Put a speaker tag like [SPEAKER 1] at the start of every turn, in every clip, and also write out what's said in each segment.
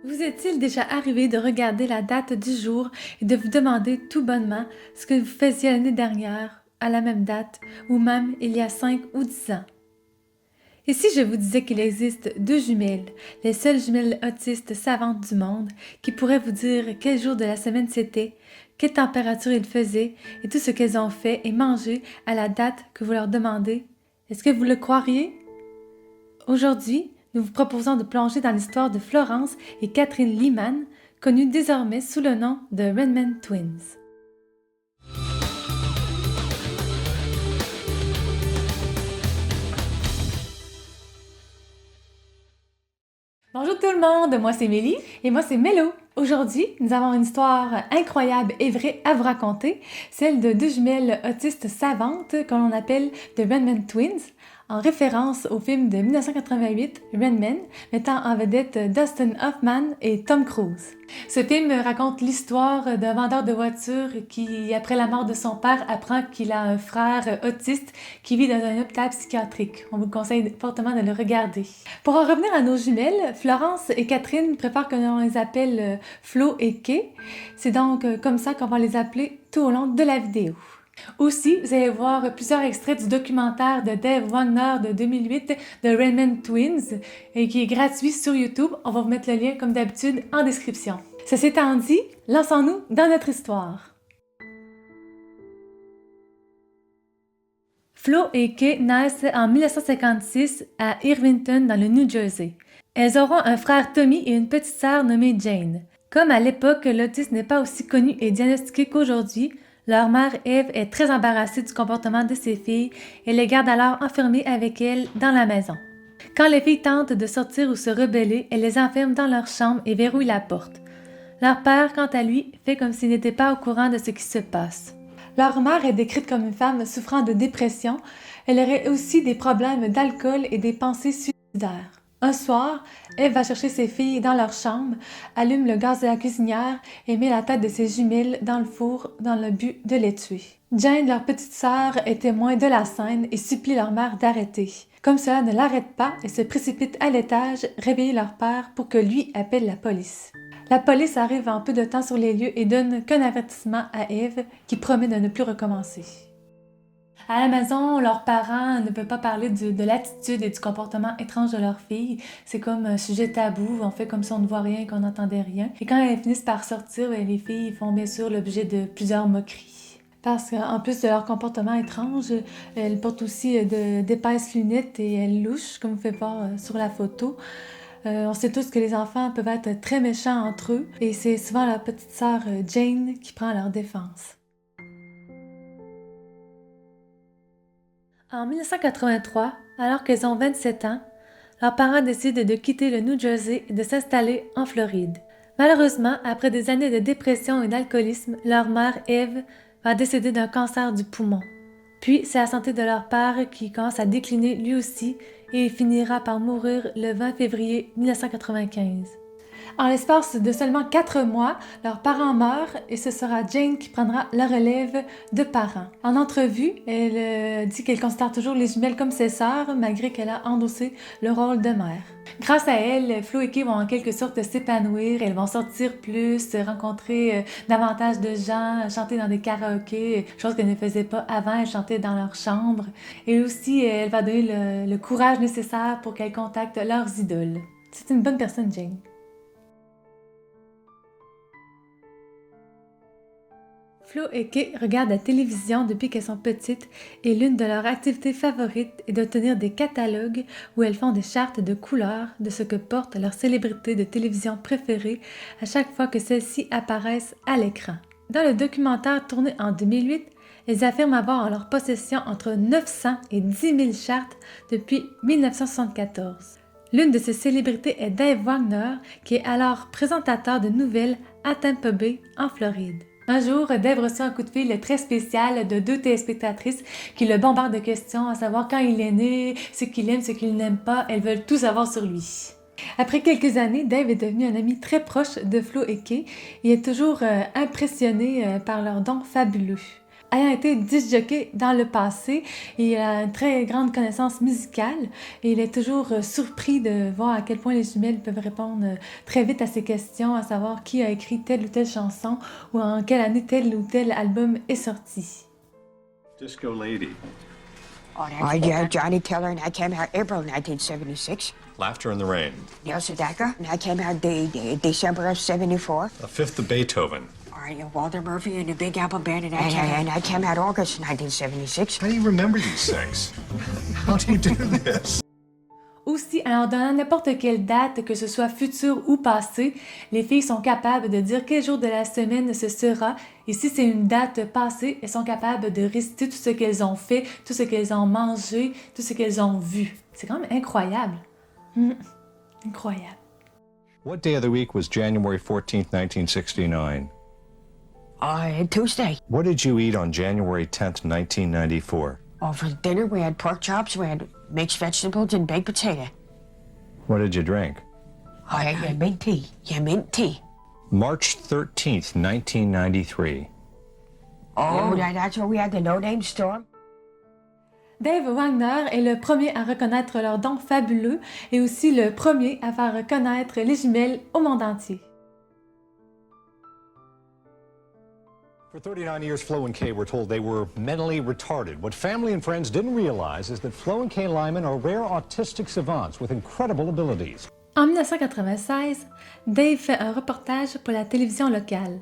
[SPEAKER 1] Vous est-il déjà arrivé de regarder la date du jour et de vous demander tout bonnement ce que vous faisiez l'année dernière, à la même date, ou même il y a 5 ou 10 ans? Et si je vous disais qu'il existe deux jumelles, les seules jumelles autistes savantes du monde, qui pourraient vous dire quel jour de la semaine c'était, quelle température il faisait et tout ce qu'elles ont fait et mangé à la date que vous leur demandez, est-ce que vous le croiriez? Aujourd'hui, nous vous proposons de plonger dans l'histoire de Florence et Catherine Lehman, connues désormais sous le nom de Redman Twins. Bonjour tout le monde, moi c'est Mélie et moi c'est Mélo. Aujourd'hui, nous avons une histoire incroyable et vraie à vous raconter, celle de deux jumelles autistes savantes que l'on appelle The Redman Twins, en référence au film de 1988, Redman, mettant en vedette Dustin Hoffman et Tom Cruise. Ce film raconte l'histoire d'un vendeur de voitures qui, après la mort de son père, apprend qu'il a un frère autiste qui vit dans un hôpital psychiatrique. On vous conseille fortement de le regarder. Pour en revenir à nos jumelles, Florence et Catherine préfèrent que l'on les appelle Flo et Kay. C'est donc comme ça qu'on va les appeler tout au long de la vidéo. Aussi, vous allez voir plusieurs extraits du documentaire de Dave Wagner de 2008 de Redman Twins et qui est gratuit sur YouTube. On va vous mettre le lien comme d'habitude en description. Ceci étant dit, lançons-nous dans notre histoire. Flo et Kay naissent en 1956 à Irvington dans le New Jersey. Elles auront un frère Tommy et une petite sœur nommée Jane. Comme à l'époque, l'autisme n'est pas aussi connu et diagnostiqué qu'aujourd'hui, leur mère, Eve, est très embarrassée du comportement de ses filles et les garde alors enfermées avec elle dans la maison. Quand les filles tentent de sortir ou se rebeller, elle les enferme dans leur chambre et verrouille la porte. Leur père, quant à lui, fait comme s'il n'était pas au courant de ce qui se passe. Leur mère est décrite comme une femme souffrant de dépression. Elle aurait aussi des problèmes d'alcool et des pensées suicidaires. Un soir, Eve va chercher ses filles dans leur chambre, allume le gaz de la cuisinière et met la tête de ses jumelles dans le four dans le but de les tuer. Jane, leur petite sœur, est témoin de la scène et supplie leur mère d'arrêter. Comme cela ne l'arrête pas, elle se précipite à l'étage, réveiller leur père pour que lui appelle la police. La police arrive en peu de temps sur les lieux et donne qu'un avertissement à Eve qui promet de ne plus recommencer. À la maison, leurs parents ne peuvent pas parler de l'attitude et du comportement étrange de leur fille. C'est comme un sujet tabou, on fait comme si on ne voit rien et qu'on n'entendait rien. Et quand elles finissent par sortir, les filles font bien sûr l'objet de plusieurs moqueries. Parce qu'en plus de leur comportement étrange, elles portent aussi d'épaisses lunettes et elles louchent, comme vous faites voir sur la photo. On sait tous que les enfants peuvent être très méchants entre eux et c'est souvent leur petite sœur Jane qui prend leur défense. En 1983, alors qu'elles ont 27 ans, leurs parents décident de quitter le New Jersey et de s'installer en Floride. Malheureusement, après des années de dépression et d'alcoolisme, leur mère, Eve, va décéder d'un cancer du poumon. Puis, c'est la santé de leur père qui commence à décliner lui aussi et il finira par mourir le 20 février 1995. En l'espace de seulement 4 mois, leurs parents meurent et ce sera Jane qui prendra la relève de parents. En entrevue, elle dit qu'elle considère toujours les jumelles comme ses sœurs, malgré qu'elle a endossé le rôle de mère. Grâce à elle, Flo et Kay vont en quelque sorte s'épanouir, elles vont sortir plus, rencontrer davantage de gens, chanter dans des karaokés, chose qu'elles ne faisaient pas avant, elles chantaient dans leur chambre. Et aussi, elle va donner le courage nécessaire pour qu'elles contactent leurs idoles. C'est une bonne personne, Jane. Flo et Kay regardent la télévision depuis qu'elles sont petites et l'une de leurs activités favorites est de tenir des catalogues où elles font des chartes de couleurs de ce que portent leurs célébrités de télévision préférées à chaque fois que celles-ci apparaissent à l'écran. Dans le documentaire tourné en 2008, elles affirment avoir en leur possession entre 900 et 10 000 chartes depuis 1974. L'une de ces célébrités est Dave Wagner, qui est alors présentateur de nouvelles à Tampa Bay, en Floride. Un jour, Dave reçoit un coup de fil très spécial de deux téléspectatrices qui le bombardent de questions, à savoir quand il est né, ce qu'il aime, ce qu'il n'aime pas. Elles veulent tout savoir sur lui. Après quelques années, Dave est devenu un ami très proche de Flo et Kay et est toujours impressionné par leurs dons fabuleux. Ayant été disc jockey dans le passé, il a une très grande connaissance musicale et il est toujours surpris de voir à quel point les jumelles peuvent répondre très vite à ces questions, à savoir qui a écrit telle ou telle chanson ou en quelle année tel ou tel album est sorti.
[SPEAKER 2] Disco Lady.
[SPEAKER 3] Yeah, Johnny Taylor, and I came out April 1976.
[SPEAKER 2] Laughter in the Rain.
[SPEAKER 3] Neil Sedaka, and I came out December of 74.
[SPEAKER 2] A Fifth of Beethoven.
[SPEAKER 3] All right, Walter Murphy and the Big Apple Band, and I came out August 1976.
[SPEAKER 2] How do you remember these things? How do you do this?
[SPEAKER 1] Aussi, en leur donnant n'importe quelle date, que ce soit future ou passée, les filles sont capables de dire quel jour de la semaine ce sera. Et si c'est une date passée, elles sont capables de réciter tout ce qu'elles ont fait, tout ce qu'elles ont mangé, tout ce qu'elles ont vu. C'est quand même incroyable. Incroyable.
[SPEAKER 2] What day of the week was January 14th, 1969?
[SPEAKER 3] Tuesday.
[SPEAKER 2] What did you eat on January 10th, 1994?
[SPEAKER 3] Oh, for dinner we had pork chops, we had mixed vegetables, and baked potato.
[SPEAKER 2] What did you drink?
[SPEAKER 3] Mint tea. Yeah, mint tea.
[SPEAKER 2] March 13th, 1993.
[SPEAKER 3] Oh, that's where we had the no-name storm?
[SPEAKER 1] Dave Wagner est le premier à reconnaître leurs dons fabuleux et aussi le premier à faire reconnaître les jumelles au monde entier.
[SPEAKER 2] For 39 years, Flo and Kay were told they were mentally retarded. What family and friends didn't realize is that Flo and Kay Lyman are rare autistic savants with incredible abilities.
[SPEAKER 1] En 1996, Dave fait un reportage pour la télévision locale.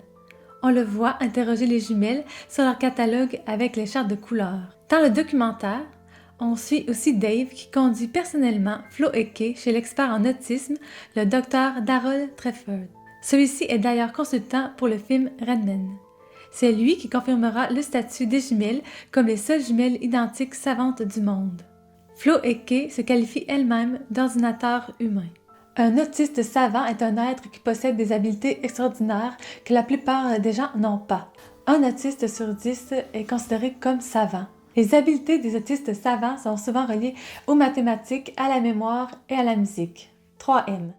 [SPEAKER 1] On le voit interroger les jumelles sur leur catalogue avec les chartes de couleurs. Dans le documentaire, on suit aussi Dave qui conduit personnellement Flo et Kay chez l'expert en autisme, le Dr Darrell Trefford. Celui-ci est d'ailleurs consultant pour le film Redman. C'est lui qui confirmera le statut des jumelles comme les seules jumelles identiques savantes du monde. Flo et Kay se qualifient elles-mêmes d'ordinateurs humains. Un autiste savant est un être qui possède des habiletés extraordinaires que la plupart des gens n'ont pas. Un autiste sur 10 est considéré comme savant. Les habiletés des autistes savants sont souvent reliées aux mathématiques, à la mémoire et à la musique. 3M.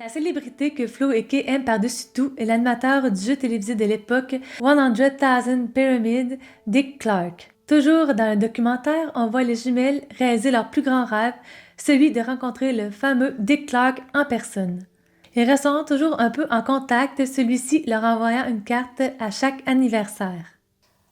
[SPEAKER 1] La célébrité que Flo et Kay aiment par-dessus tout est l'animateur du jeu télévisé de l'époque 100,000 Pyramid, Dick Clark. Toujours dans le documentaire, on voit les jumelles réaliser leur plus grand rêve, celui de rencontrer le fameux Dick Clark en personne. Ils resteront toujours un peu en contact, celui-ci leur envoyant une carte à chaque anniversaire.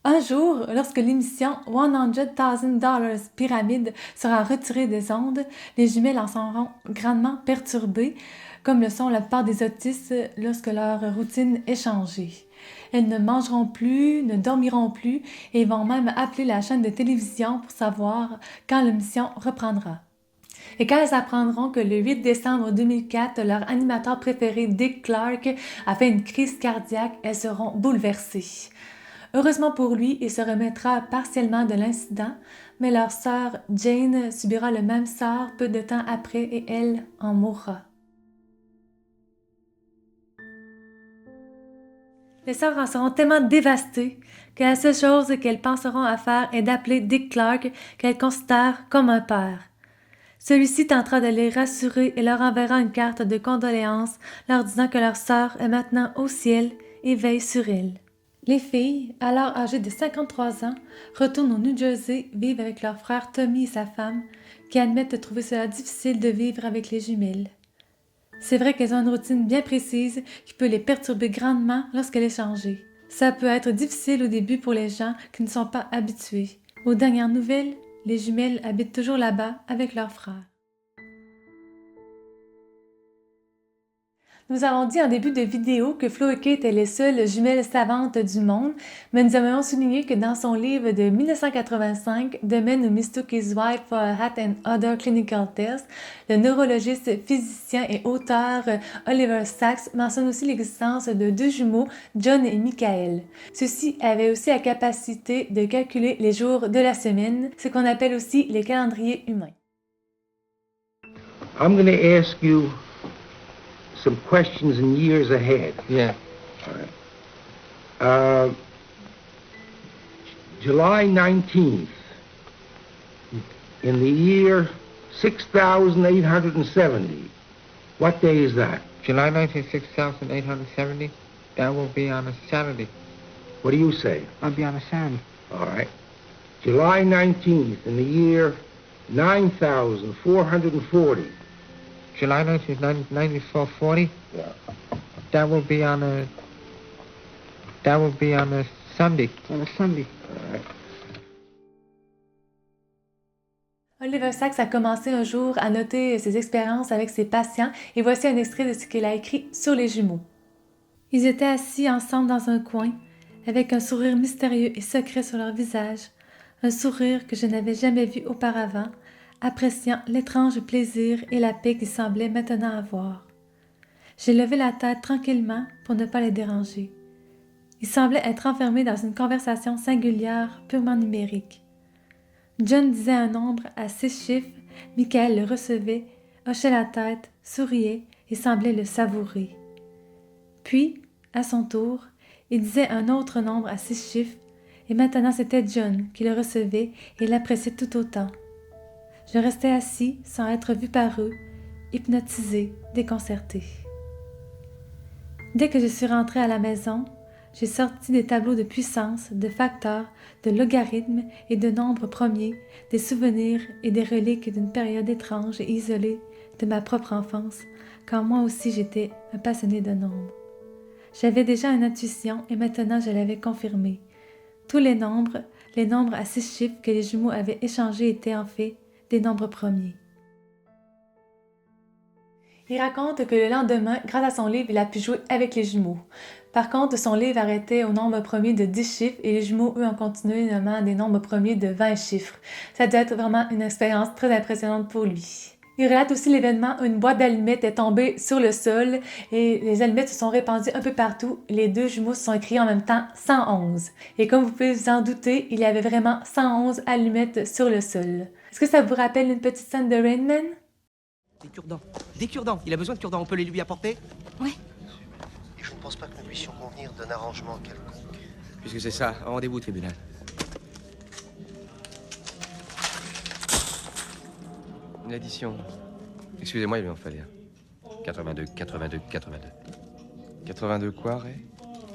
[SPEAKER 1] Un jour, lorsque l'émission $100,000 Pyramide sera retirée des ondes, les jumelles en seront grandement perturbées, comme le sont la plupart des autistes lorsque leur routine est changée. Elles ne mangeront plus, ne dormiront plus et vont même appeler la chaîne de télévision pour savoir quand l'émission reprendra. Et quand elles apprendront que le 8 décembre 2004, leur animateur préféré Dick Clark a fait une crise cardiaque, elles seront bouleversées. Heureusement pour lui, il se remettra partiellement de l'incident, mais leur sœur Jane subira le même sort peu de temps après et elle en mourra. Les sœurs en seront tellement dévastées que la seule chose qu'elles penseront à faire est d'appeler Dick Clark, qu'elles considèrent comme un père. Celui-ci tentera de les rassurer et leur enverra une carte de condoléances, leur disant que leur sœur est maintenant au ciel et veille sur elle. Les filles, alors âgées de 53 ans, retournent au New Jersey vivre avec leur frère Tommy et sa femme, qui admettent de trouver cela difficile de vivre avec les jumelles. C'est vrai qu'elles ont une routine bien précise qui peut les perturber grandement lorsqu'elle est changée. Ça peut être difficile au début pour les gens qui ne sont pas habitués. Aux dernières nouvelles, les jumelles habitent toujours là-bas avec leurs frères. Nous avons dit en début de vidéo que Flo et Kay étaient les seules jumelles savantes du monde, mais nous aimerions souligner que dans son livre de 1985, The Man Who Mistook His Wife for a Hat and Other Clinical Tests, le neurologiste, physicien et auteur Oliver Sacks mentionne aussi l'existence de deux jumeaux, John et Michael. Ceux-ci avaient aussi la capacité de calculer les jours de la semaine, ce qu'on appelle aussi les calendriers humains.
[SPEAKER 4] I'm going to ask you some questions in years ahead.
[SPEAKER 5] Yeah.
[SPEAKER 4] All right. July 19th, in the year 6,870, what day is that? July 19th, 6,870. That will be on a Saturday. What do you say?
[SPEAKER 3] I'll be on a Saturday.
[SPEAKER 4] All right. July 19th in the year 9,440. July 19th, 9440?
[SPEAKER 2] Yeah.
[SPEAKER 4] That will be on a Sunday.
[SPEAKER 3] On a Sunday.
[SPEAKER 4] All right.
[SPEAKER 1] Oliver Sacks a commencé un jour à noter ses expériences avec ses patients et voici un extrait de ce qu'il a écrit sur les jumeaux. Ils étaient assis ensemble dans un coin, avec un sourire mystérieux et secret sur leur visage, un sourire que je n'avais jamais vu auparavant, appréciant l'étrange plaisir et la paix qu'ils semblaient maintenant avoir. J'ai levé la tête tranquillement pour ne pas les déranger. Ils semblaient être enfermés dans une conversation singulière, purement numérique. John disait un nombre à 6 chiffres, Michael le recevait, hochait la tête, souriait et semblait le savourer. Puis, à son tour, il disait un autre nombre à 6 chiffres, et maintenant c'était John qui le recevait et l'appréciait tout autant. Je restais assis sans être vu par eux, hypnotisé, déconcerté. Dès que je suis rentrée à la maison, j'ai sorti des tableaux de puissance, de facteurs, de logarithmes et de nombres premiers, des souvenirs et des reliques d'une période étrange et isolée de ma propre enfance, quand moi aussi j'étais un passionné de nombres. J'avais déjà une intuition et maintenant je l'avais confirmée. Tous les nombres à 6 chiffres que les jumeaux avaient échangés étaient en fait des nombres premiers. Il raconte que le lendemain, grâce à son livre, il a pu jouer avec les jumeaux. Par contre, son livre arrêtait au nombre premier de 10 chiffres et les jumeaux, eux, ont continué nommant des nombres premiers de 20 chiffres. Ça doit être vraiment une expérience très impressionnante pour lui. Il relate aussi l'événement où une boîte d'allumettes est tombée sur le sol et les allumettes se sont répandues un peu partout. Les deux jumeaux se sont écrits en même temps 111. Et comme vous pouvez vous en douter, il y avait vraiment 111 allumettes sur le sol. Est-ce que ça vous rappelle une petite scène de Rain Man?
[SPEAKER 5] Des cure-dents. Des cure-dents. Il a besoin de cure-dents. On peut les lui apporter?
[SPEAKER 3] Ouais.
[SPEAKER 6] Et je ne pense pas que nous puissions convenir d'un arrangement quelconque.
[SPEAKER 5] Puisque c'est ça, rendez-vous au tribunal. Une addition. Excusez-moi, il va en falloir.
[SPEAKER 6] 82, 82, 82.
[SPEAKER 5] 82 quoi, Ray?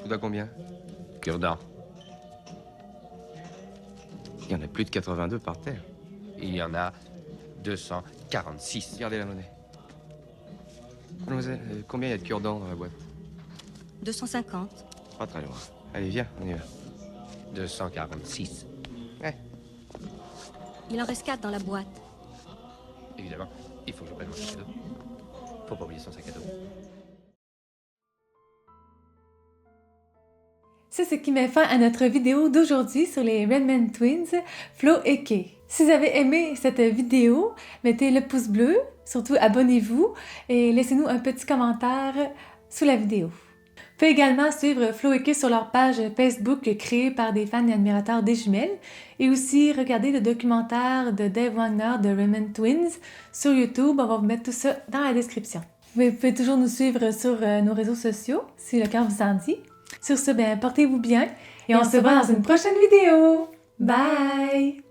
[SPEAKER 5] Tu dois combien?
[SPEAKER 6] Cure-dent.
[SPEAKER 5] Il y en a plus de 82 par terre.
[SPEAKER 6] Il y en a 246.
[SPEAKER 5] Regardez la monnaie. Mademoiselle, combien il y a de cure-dents dans la boîte?
[SPEAKER 7] 250.
[SPEAKER 5] Pas très loin. Allez, viens, on y va.
[SPEAKER 6] 246.
[SPEAKER 5] Ouais.
[SPEAKER 7] Il en reste 4 dans la boîte.
[SPEAKER 6] Évidemment, il faut que je prenne mon sac à dos. Faut pas oublier son sac à dos.
[SPEAKER 1] C'est ce qui met fin à notre vidéo d'aujourd'hui sur les Redman Twins, Flo et Kay. Si vous avez aimé cette vidéo, mettez le pouce bleu, surtout abonnez-vous et laissez-nous un petit commentaire sous la vidéo. Vous pouvez également suivre Flo et Kay sur leur page Facebook créée par des fans et admirateurs des jumelles et aussi regarder le documentaire de Dave Wagner de Redman Twins sur YouTube. On va vous mettre tout ça dans la description. Vous pouvez toujours nous suivre sur nos réseaux sociaux si le cœur vous en dit. Sur ce, portez-vous bien et on se voit dans une prochaine vidéo. Bye!